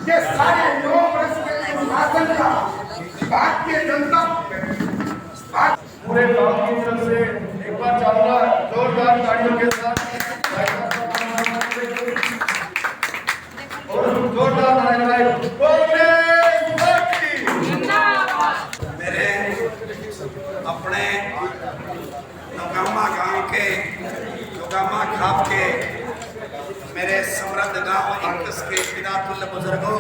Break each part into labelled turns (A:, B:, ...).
A: ये सारे 9 वर्ष के शासन का भारतीय जनता पूरे गांव की तरफ से एक बार चाहूंगा जोरदार तालियों के साथ और जोरदार तालियां
B: मेरे अपने नौगामा गांव के नौगामा खाप के मेरे समृद्ध गांव इंकस के पितातुल्य बुजुर्गों,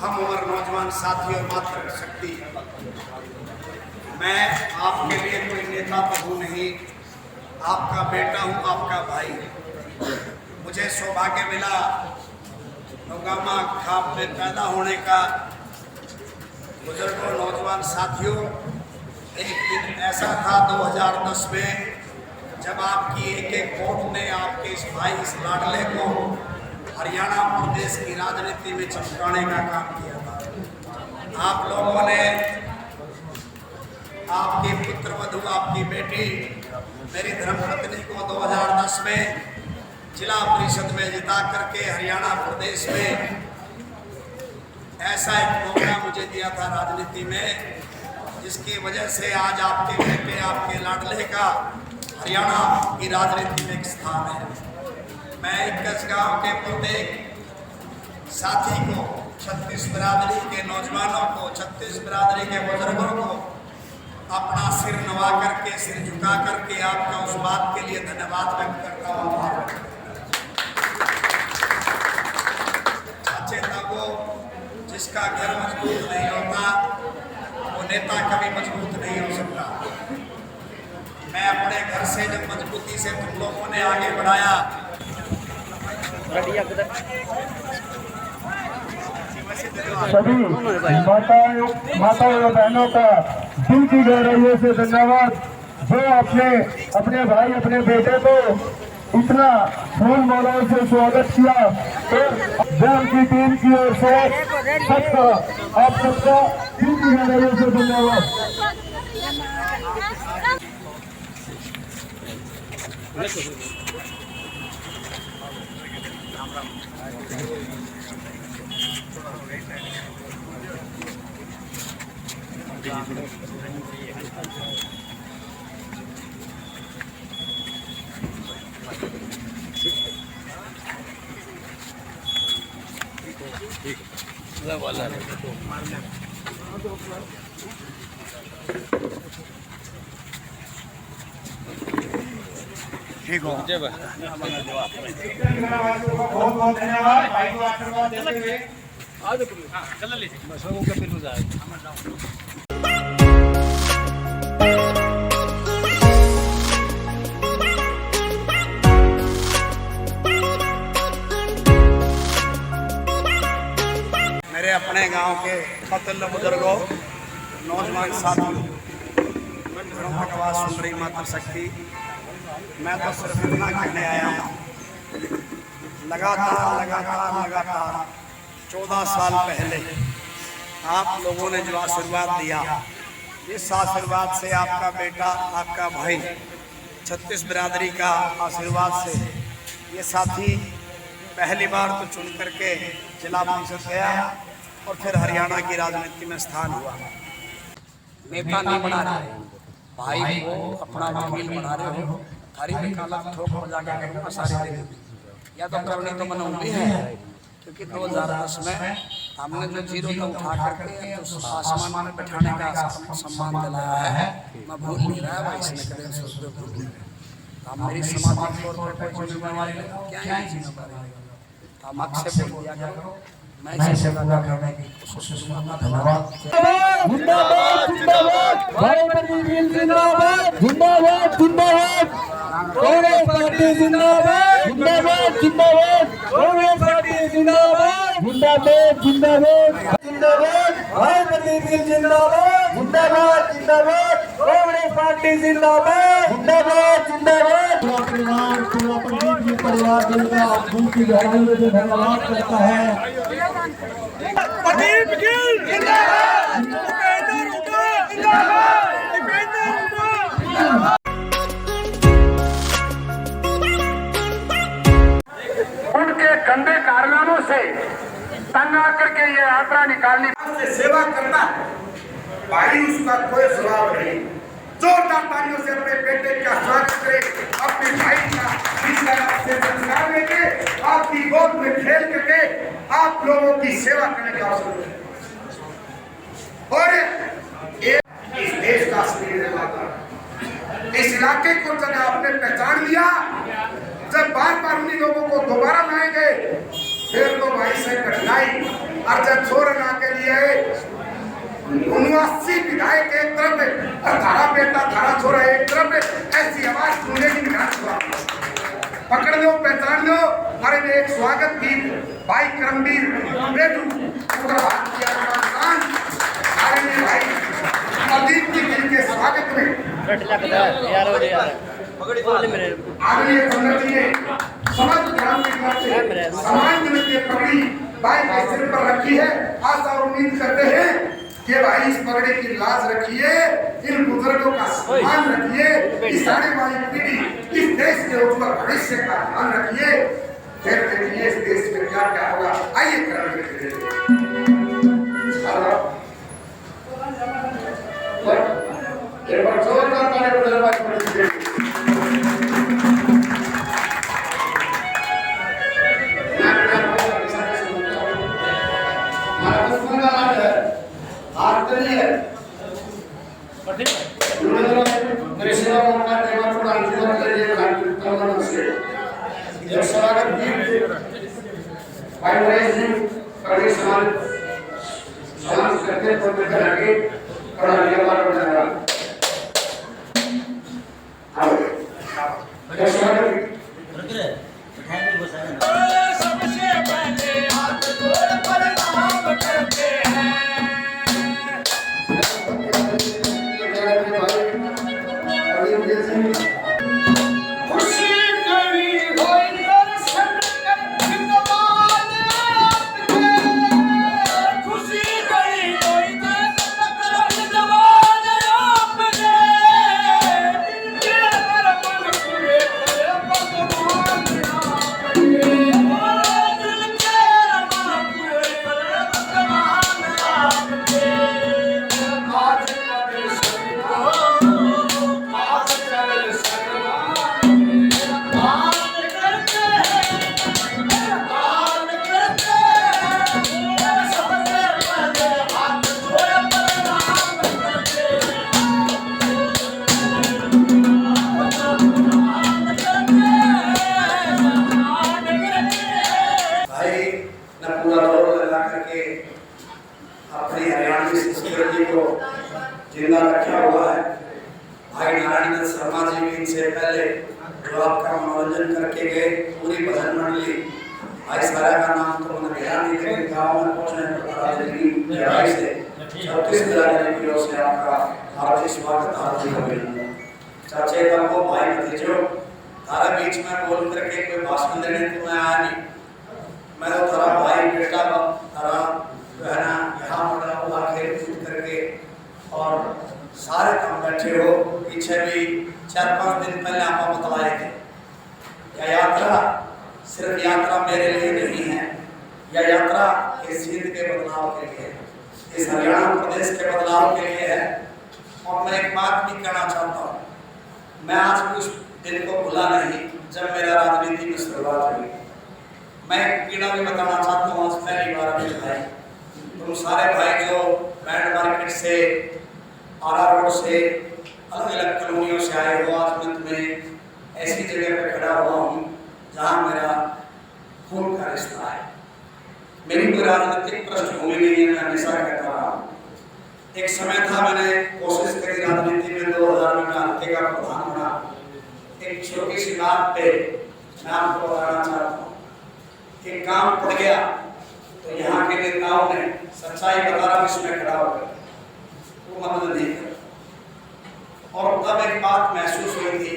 B: हम उम्र नौजवान साथियों, मातृशक्ति, मैं आपके लिए कोई नेता तो हूँ नहीं, आपका बेटा हूँ, आपका भाई। मुझे सौभाग्य मिला नौगामा खाप में पैदा होने का। बुजुर्गों, नौजवान साथियों, एक दिन ऐसा था 2010 में जब आपकी एक वोट ने आपके इस भाई, इस लाडले को हरियाणा प्रदेश की राजनीति में चमकाने का काम किया था। आप लोगों ने आपकी पुत्रवधू, आपकी बेटी, मेरी धर्मपत्नी को 2010 में जिला परिषद में जिता करके हरियाणा प्रदेश में ऐसा एक मौका मुझे दिया था राजनीति में, जिसकी वजह से आज आपके बेटे, आपके लाडले का हरियाणा की राजनीति में एक स्थान है। मैं इंकस गांव के प्रत्येक साथी को, 36 बिरादरी के नौजवानों को, 36 बिरादरी के बुजुर्गों को अपना सिर नवा करके, सिर झुका करके आपका उस बात के लिए धन्यवाद व्यक्त करता हूँ। चेता को जिसका घर मजबूत नहीं होता वो नेता कभी मजबूत नहीं हो सकता। मैं अपने घर से जब मजबूती से तुम लोगों ने आगे बढ़ाया,
A: सभी माताओं और बहनों का दिल की गहराइयों से धन्यवाद, जो अपने भाई, अपने बेटे को इतना फूल मालाओं से स्वागत किया। और जैम की टीम की ओर से सबका, आप सबका दिल की गहराइयों से धन्यवाद।
B: ठीक हो,
A: बहुत बहुत धन्यवाद भाई को आशीर्वाद देते हुए।
B: मेरे अपने गांव के पतल्य बुजुर्गों, नौजवान साथियों, भगवान सुन रही मातृशक्ति, मैं तो सिर्फ इतना कहने आया हूँ, लगातार 14 साल पहले आप लोगों ने जो आशीर्वाद दिया, इस आशीर्वाद से आपका बेटा, आपका भाई, 36 बिरादरी का आशीर्वाद से ये साथी पहली बार तो चुन करके जिला परिषद गया और फिर हरियाणा की राजनीति में स्थान हुआ। नेता नहीं बना रहे, भाई को अपना वकील बना रहे हो, हरी में काला ठोक बजा के करूँगा सारी दिन, या तो करनी तो मनोबली है, क्योंकि 2010 में हमने जो जीरो को उठा करके तो आसमान में बैठाने का सम्मान दिलाया है, मैं भूल नहीं रहा भाई, इसने करें सोचते भूल नहीं रहा। हम मेरी सामाजिक तौर पर कोई जिम्मेवारी क्या है, जिम्मेवारी हम अक्सर बोल दिया करो, मैं इसे पूरा करने की कोशिश करूंगा। धन्यवाद।
A: जिंदाबाद जिंदाबाद, भाई जिंदाबाद जिंदाबाद जिंदाबाद, कांग्रेस पार्टी जिंदाबाद जिंदाबाद जिंदाबाद, कांग्रेस पार्टी जिंदाबाद जिंदाबाद जिंदाबाद जिंदाबाद, भाई जिंदाबाद जिंदाबाद जिंदाबाद, कांग्रेस पार्टी जिंदाबाद जिंदाबाद जिंदाबाद। परिवार जिनका दिल की गहराई में धन्यवाद करता है। जिंदाबाद।
C: संग आकर के ये यात्रा निकालनी
D: से सेवा करता है भाई, उसका कोई स्वभाव नहीं। जोरदार तालियों से अपने बेटे का स्वागत करें, अपने भाई का इस तरह से संस्कार लेके आपकी गोद में खेल करके आप लोगों की सेवा करने का अवसर है। और इस देश का असली निर्माता, इस इलाके को जब आपने पहचान लिया, जब बार बार उन्हीं लोगों को दोबारा लाएंगे फिर तो भाई से कठिनाई। और जब छोड़ना के लिए 79 विधायक एक तरफ और धारा बेटा धारा छोरा एक तरफ, ऐसी आवाज सुनने की विधानसभा पकड़ लो, पहचान लो। हमारे में एक स्वागत गीत भाई करमवीर बेटू भाई अदीप की गिल के स्वागत में आदरणीय संगठन ने समस्त ग्राम से समान जन की पगड़ी भाई के सिर पर रखी है। आशा और उम्मीद करते हैं कि भाई इस पगड़ी की लाज रखिए, इन बुजुर्गों का सम्मान रखिए, इस आने वाली पीढ़ी, इस देश के उज्जवल भविष्य का ध्यान रखिए। फिर देखिए इस देश में क्या क्या होगा। आइए करने एक बार जोरदार ताली बजाइए। स्वागत भाई नरेश जी कड़ी सलाम करते हैं आगे और आगे बार बढ़ाएगा।
E: सबसे पहले हाथ जोड़ प्रणाम करते हैं। खुशी गई होई दर्शन कर जिंदगान आपके, खुशी गई होई दर्शन कर जिंदगान आपके, ये मेरा मन पूरे करे भगवान आपके, दिल के मन पूरे करे भगवान आपके। आज कभी सुनो आज चल सकवा बात करते हैं, बात करते हैं, सबसे पहले हाथ जोड़ प्रणाम करते
D: भाई न पूरा दौर लगा करके अपनी हरियाणवी संस्कृति को जिंदा रखा हुआ है। भाई नारायण दत्त शर्मा जी भी इनसे पहले जो आपका मनोरंजन करके गए, पूरी भजन मंडली भाई सारा का नाम तो मैंने ध्यान नहीं, लेकिन गाँव में पहुंचने पर बता देगी गहराई से 36,000 की ओर से आपका हार्दिक स्वागत, हार्दिक अभिनंदन। चाचे का को भाई भतीजों तारा बीच में बोल करके कोई भाषण देने को मैं आया नहीं। मैं तो तारा भाई बेटा तारा बहना यहाँ बड़ा हुआ खेल कूद करके और सारे काम बैठे हो। पीछे भी 4-5 दिन पहले आप बतलाए थे यह यात्रा सिर्फ यात्रा मेरे लिए नहीं है, यह यात्रा इस हिंद के बदलाव के लिए, इस हरियाणा प्रदेश के बदलाव के लिए है। और मैं एक बात भी कहना चाहता हूँ, मैं आज उस दिन को भूला नहीं जब मेरा राजनीति में शुरुआत हुई। मैं एक पीड़ा भी बताना चाहता हूँ, आज पहली बार अपने भाई तुम सारे भाई जो बैंड मार्केट से आरा रोड से अलग अलग कॉलोनियों से आए हो, आज मैं तुम्हें ऐसी जगह पर खड़ा हुआ हूँ जहाँ मेरा खून का रिश्ता है। मेरी कोई राजनीतिक पृष्ठभूमि नहीं है, मैं हमेशा कहता रहा हूँ। एक समय था मैंने कोशिश करी राजनीति में 2000 में मैं हल्के का प्रधान बना। एक छोटी सी बात पे मैं आपको बताना चाहता हूँ कि काम पड़ गया तो यहाँ के नेताओं ने सच्चाई बता रहा इसमें खड़ा हो गया, वो मदद नहीं कर। और तब एक बात महसूस हुई थी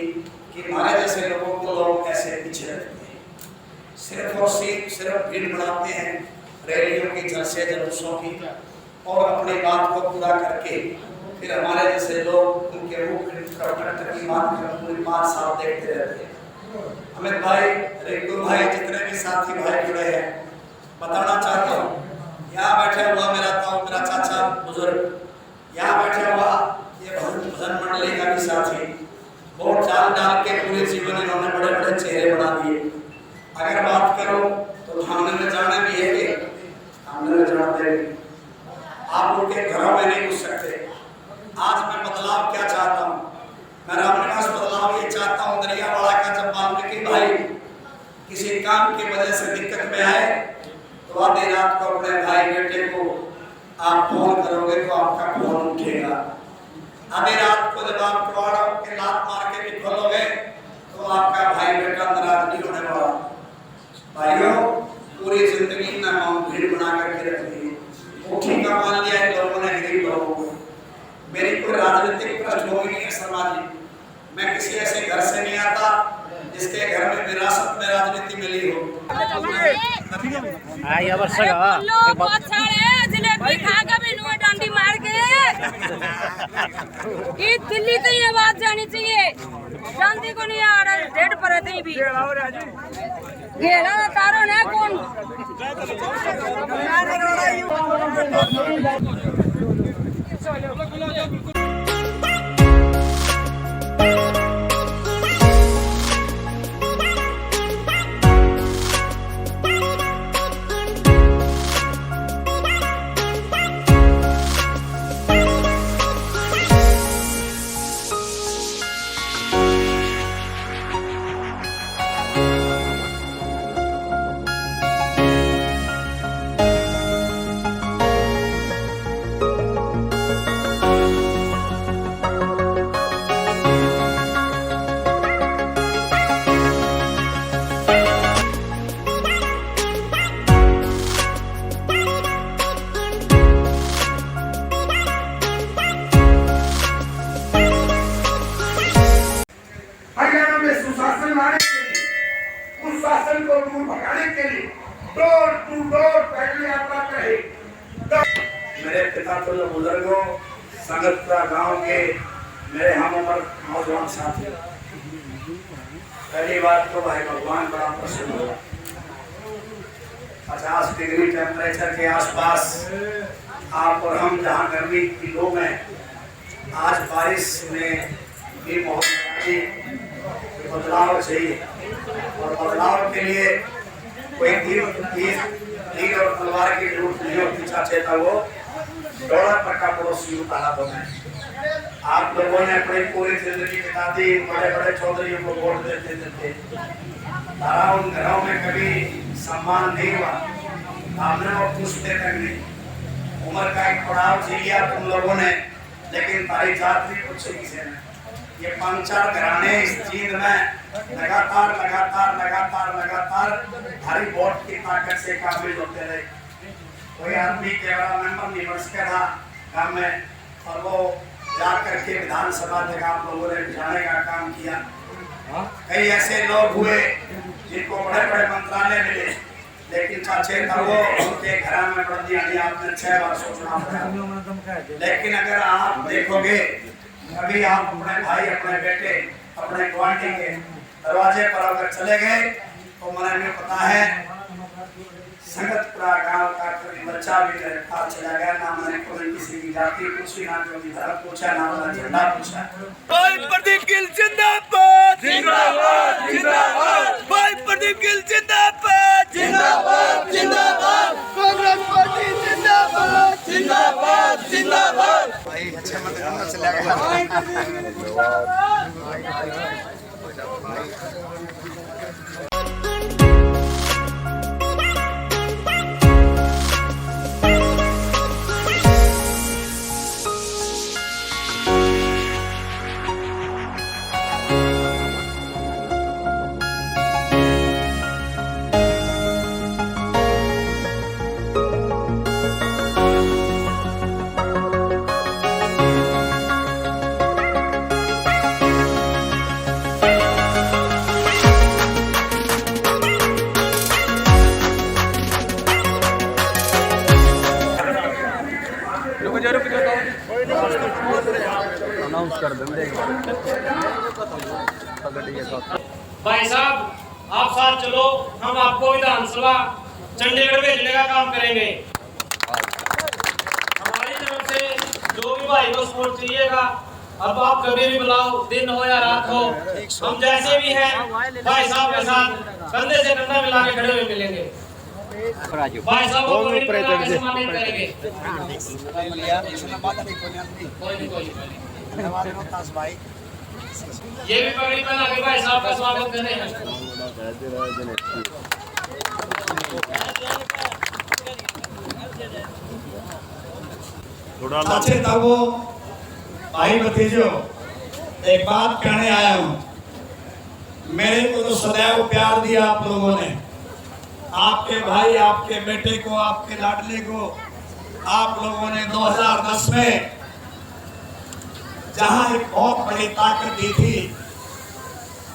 D: कि हमारे जैसे लोगों को लोग ऐसे पीछे रखते हैं, सिर्फ और सिर्फ भीड़ बनाते हैं रैलियों की, जलसे जुलूसों की, और अपनी बात को पूरा करके फिर हमारे जैसे लोग उनके मुख की बात कर पूरी 5 साल देखते रहते हैं। अमित भाई, रिंकू भाई, जितने भी साथी भाई जुड़े हैं, बताना चाहता हूँ यहाँ बैठा हुआ मेरा ताऊ, मेरा चाचा बुजुर्ग, यहाँ बैठा हुआ ये भजन मंडली का भी साथी, बहुत चाल डाल के पूरे जीवन इन्होंने बड़े बड़े चेहरे बना दिए। अगर बात करो तो हमने में जाने भी है कि हमने में जानते आप उनके घरों में नहीं घुस सकते। आज मैं बदलाव क्या चाहता हूँ, मैं रामनिवास बदलाव ये चाहता हूँ। दरियावाड़ा का जब वाल्मीकि भाई किसी काम की वजह से दिक्कत में आए तो आधी रात को अपने भाई बेटे को आप फोन करोगे तो आपका फोन उठेगा। आधी रात को जब आप कबाड़ के लात मार के भी खोलोगे तो आपका भाई बेटा नाराज नहीं होने वाला। भाइयों, पूरी जिंदगी में हम भीड़ बना करके रख दी, मुट्ठी का मान लिया है लोगों ने, गरीब लोगों को। मेरी कोई राजनीतिक पृष्ठभूमि नहीं है शर्मा जी, मैं किसी ऐसे घर से नहीं आता जिसके घर में विरासत में राजनीति मिली हो।
F: बहुत सारे जलेबी खा के भी नुआ डांडी मार के ये दिल्ली तो ये बात जानी चाहिए, शांति को नहीं आ रहा डेट पर है भी घेरा तारो ना कौन
C: शासन को दूर भगाने के लिए डोर टू डोर पैदल यात्रा करें।
D: मेरे पिता तो जो बुजुर्गों संगतपुरा गांव के मेरे हम उम्र नौजवान साथी, पहली बात तो भाई भगवान बड़ा प्रसन्न हुआ। 50 डिग्री टेम्परेचर के आसपास आप और हम जहाँ गर्मी की लोग हैं, आज बारिश में भी बहुत बदलाव चाहिए। और बदलाव के लिए कोई तीर और तलवार की जरूरत नहीं होती। चाचे था वो दौड़ा पक्का पड़ोसी उतारा तो मैं। आप लोगों ने अपनी पूरी जिंदगी बिता दी, बड़े बड़े चौधरियों को वोट देते थे, तारा उन घरों में कभी सम्मान नहीं हुआ, आपने वो पूछते तक नहीं। उम्र का एक पड़ाव झेल लिया तुम लोगों ने, लेकिन तारी जात नहीं पूछी किसी ने। ये 5-4 घराने इस चीज में लगातार हरी वोट की ताकत से काबिल होते रहे। कोई आदमी केवल मेंबर नहीं बन सके था गाँव में, और वो जाकर के विधानसभा तक आप लोगों ने जाने का काम किया। कई ऐसे लोग हुए जिनको बड़े बड़े मंत्रालय मिले, लेकिन चाचे था वो उनके घर में बढ़ दिया, आपने 6 बार सोचना पड़ा। लेकिन अगर आप देखोगे, कभी आप अपने भाई, अपने बेटे, अपने गुआंढी के दरवाजे पर अगर चले गए तो मैंने भी पता है संगतपुरा गांव का कोई बच्चा भी मेरे पास चला गया, ना मैंने कोई किसी की जाति पूछी, ना कोई धर्म पूछा, ना मैंने झंडा पूछा।
E: भाई प्रदीप गिल जिंदाबाद जिंदाबाद जिंदाबाद, भाई प्रदीप गिल जिंदाबाद जिंदाबाद जिंदाबाद, कांग्रेस पार्टी जिंदाबाद जिंदाबाद जिंदाबाद।
B: भाई अच्छे मत चला गया।
G: भाई साहब, आप साथ चलो, हम आपको विधानसभा चंडीगढ़ भेजने का काम करेंगे। भाई को सपोर्ट चाहिएगा। अब आप कभी भी बुलाओ, दिन हो या रात हो, हम जैसे भी हैं भाई साहब के साथ कंधे से कंधा मिला के खड़े हुए मिलेंगे। भाई साहब को कोई सम्मानित करेंगे। ये भी पगड़ी पहना के भाई साहब का स्वागत कर रहे हैं।
D: चाचे ताऊ भाई भतीजो, एक बात कहने आया हूं। मेरे को तो सदैव प्यार दिया आप लोगों ने, आपके भाई, आपके बेटे को, आपके लाडले को आप लोगों ने 2010 में जहां एक बहुत बड़ी ताकत दी थी,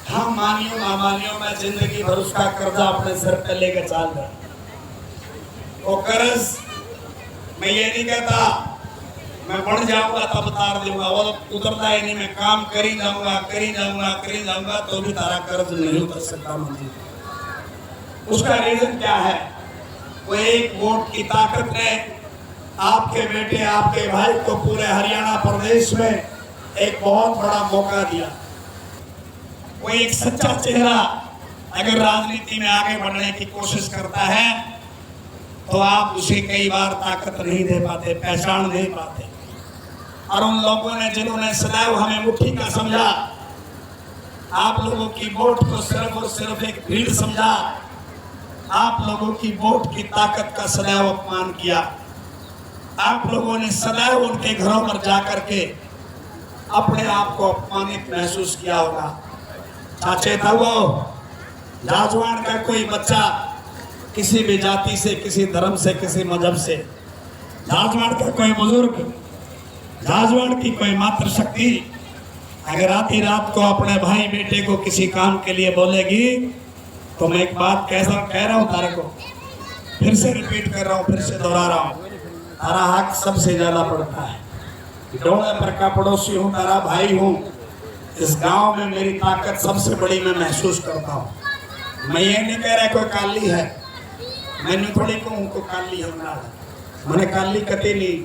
D: हम मानियो ना मानियो, मैं जिंदगी भर उसका कर्जा अपने सर पे लेकर चल रहा। वो कर्ज मैं ये नहीं कहता मैं बढ़ जाऊंगा तब उतार दूंगा, वो उतरता ही नहीं। मैं काम करी जाऊंगा तो भी तारा कर्ज नहीं उतर सकता मुझे। उसका रीजन क्या है? वो एक वोट की ताकत ने आपके बेटे, आपके भाई को पूरे हरियाणा प्रदेश में एक बहुत बड़ा मौका दिया। वो एक सच्चा चेहरा अगर राजनीति में आगे बढ़ने की कोशिश करता है तो आप उसे कई बार ताकत नहीं दे पाते, पहचान नहीं पाते। और उन लोगों ने जिन्होंने सदैव हमें मुट्ठी का समझा, आप लोगों की वोट को सिर्फ और सिर्फ एक भीड़ समझा, आप लोगों की वोट की ताकत का सदैव अपमान किया। आप लोगों ने सदैव उनके घरों पर जाकर के अपने आप को अपमानित महसूस किया होगा। चाचे ताऊ, जाजवान का कोई बच्चा किसी भी जाति से, किसी धर्म से, किसी मजहब से, जाजवान का कोई बुजुर्ग, जाजवान की कोई मातृशक्ति अगर आधी रात को अपने भाई बेटे को किसी काम के लिए बोलेगी तो मैं एक बात कह रहा हूं तारे को, फिर से रिपीट कर रहा हूं, फिर से दोहरा रहा हूं, तारा हक सबसे ज्यादा पड़ता है। डोले पर का पड़ोसी हूं, तारा भाई हूं। इस गांव में मेरी ताकत सबसे बड़ी मैं महसूस करता हूं। मैं ये नहीं कह रहा कोई काली है, मैंने थोड़ी कहूँ को काली हमला, मैंने काली कती नहीं।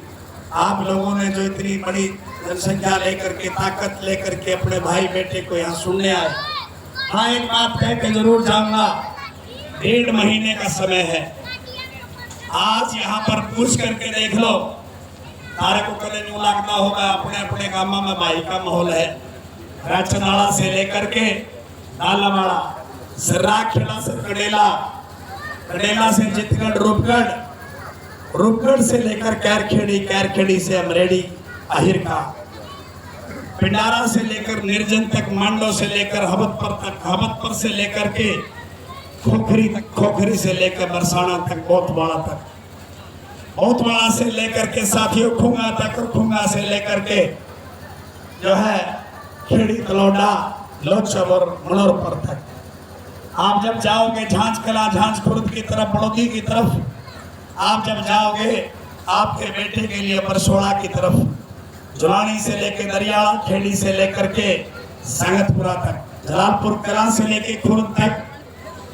D: आप लोगों ने जो इतनी बड़ी जनसंख्या लेकर के, ताकत लेकर के अपने भाई बेटे को यहाँ सुनने आए। हाँ, एक बात कह के जरूर जाऊंगा, 1.5 महीने का समय है। आज यहाँ पर पूछ करके देख लो, तारे को कदे न्यू लगता होगा अपने अपने गांव में भाई का माहौल है। राचनाड़ा से लेकर के नालावाड़ा, सर्राखेड़ा से कडेला, कडेला से चितगढ़, रूपगढ़ से लेकर कैरखेड़ी, कैरखेड़ी से अमरेडी अहिरका, पिंडारा से लेकर निर्जन तक, मांडो से लेकर हबतपुर तक, हबतपुर से लेकर के खोखरी तक, खोखरी से लेकर बरसाना तक, बहुतवाड़ा तक, बहुतवाड़ा से लेकर के साथियों खूंगा तक, और खूंगा से लेकर के जो है खेड़ी, तलौडा, लोचबर, मनोरपुर तक। आप जब जाओगे झांझ कला, झांझ खुर्द की तरफ, बड़ौदी की तरफ, आप जब जाओगे आपके बेटे के लिए परसोड़ा की तरफ, जुलानी से लेकर दरियाला, खेड़ी से लेकर के संगतपुरा तक, जलालपुर कला से लेकर खुर्द तक,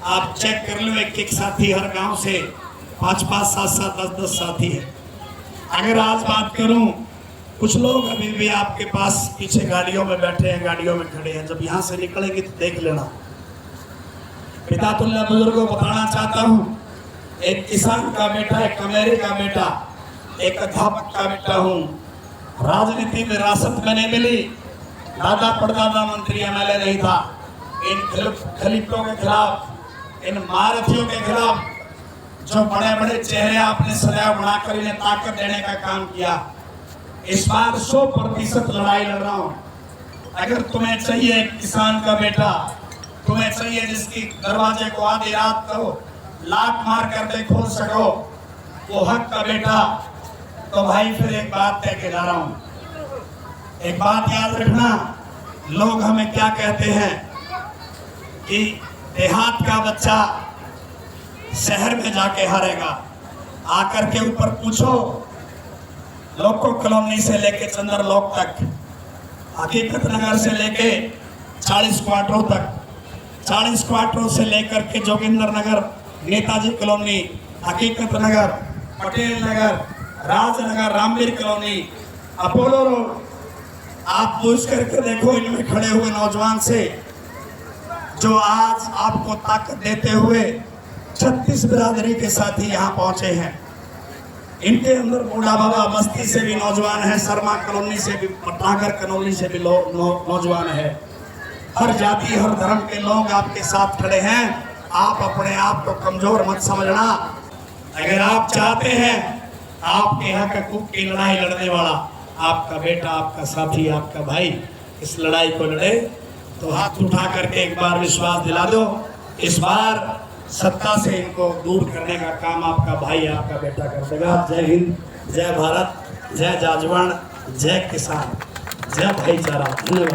D: आप चेक कर लो, एक साथी हर गांव से 5-5, 7-7, 10-10 साथी है। अगर आज बात करूं, कुछ लोग अभी भी आपके पास पीछे गाड़ियों में बैठे हैं, गाड़ियों में खड़े हैं, जब यहाँ से निकलेंगे तो देख लेना। पिता तुल्य बुजुर्गों को बताना चाहता हूँ, एक किसान का बेटा, एक कमेरी का बेटा, एक अध्यापक का बेटा हूँ। राजनीति में रासत मैंने मिली, दादा परदादा मंत्री एमएलए नहीं था। इन खलीफों के खिलाफ, इन महारथियों के खिलाफ जो बड़े बड़े चेहरे आपने सदैव बनाकर इन्हें ताकत देने का काम किया, इस बार 100% लड़ाई लड़ रहा हूँ। अगर तुम्हें चाहिए किसान का बेटा, तुम्हें चाहिए जिसकी दरवाजे को आधी रात को लात मार करके खोल सको, वो हक का बेटा, तो भाई फिर एक बात कह के जा रहा हूं। एक बात याद रखना, लोग हमें क्या कहते हैं कि देहात का बच्चा शहर में जाके हारेगा। आकर के ऊपर पूछो, लोको कॉलोनी से लेके चंद्रलोक तक, हकीकत नगर से लेके 40 क्वार्टरों तक, 40 क्वार्टरों से लेकर के जोगिंदर नगर, Netaji colony, Hakikat Nagar, Patel Nagar, Rajnagar, Ramveer colony, Apollo road, आप पूछ करके देखो इनमें खड़े हुए नौजवान से, जो आज आपको ताकत देते हुए 36 बिरादरी के साथी यहाँ पहुंचे हैं। इनके अंदर बूढ़ा बाबा बस्ती से भी नौजवान है, शर्मा कॉलोनी से भी, पटनागर कॉलोनी से भी नौजवान है। हर जाति हर धर्म के लोग आपके साथ खड़े हैं। आप अपने आप को कमजोर मत समझना। अगर आप चाहते हैं आपके हक हकूक की लड़ाई लड़ने वाला आपका बेटा, आपका साथी, आपका भाई इस लड़ाई को लड़े, तो हाथ उठा करके एक बार विश्वास दिला दो। इस बार सत्ता से इनको दूर करने का काम आपका भाई, आपका बेटा कर देगा। जय हिंद, जय भारत, जय जाजवान, जय किसान, जय भाईचारा। धन्यवाद।